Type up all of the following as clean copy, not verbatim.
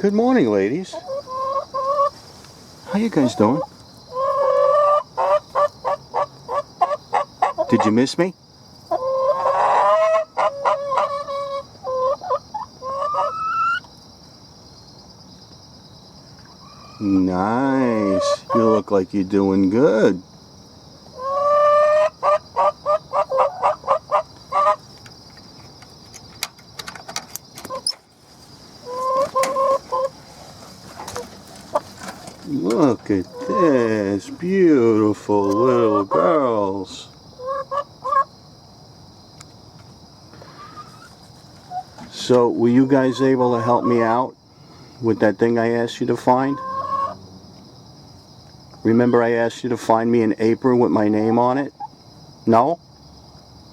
Good morning, ladies. How you guys doing? Did you miss me? Nice. You look like you're doing good. Look at this, beautiful little girls. So, were you guys able to help me out with that thing I asked you to find? Remember I asked you to find me an apron with my name on it? No?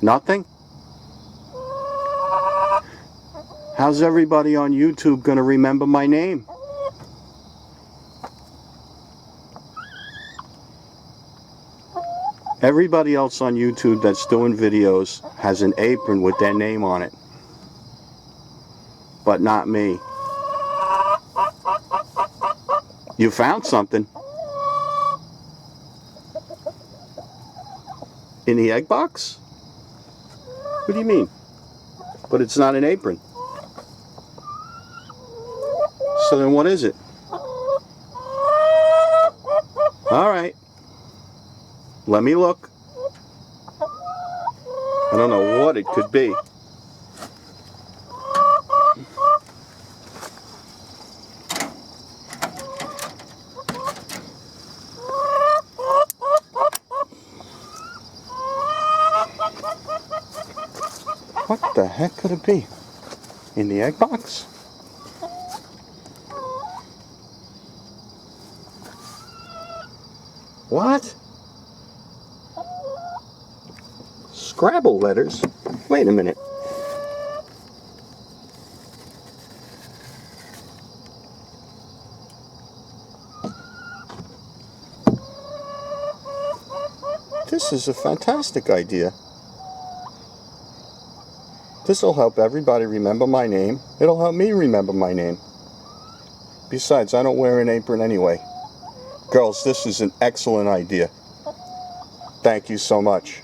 Nothing? How's everybody on YouTube gonna remember my name? Everybody else on YouTube that's doing videos has an apron with their name on it. But not me. You found something. In the egg box? What do you mean? But it's not an apron. So then what is it? Alright. Let me look. I don't know what it could be. What the heck could it be? In the egg box? What? Scrabble letters? Wait a minute. This is a fantastic idea. This will help everybody remember my name. It'll help me remember my name. Besides, I don't wear an apron anyway. Girls, this is an excellent idea. Thank you so much.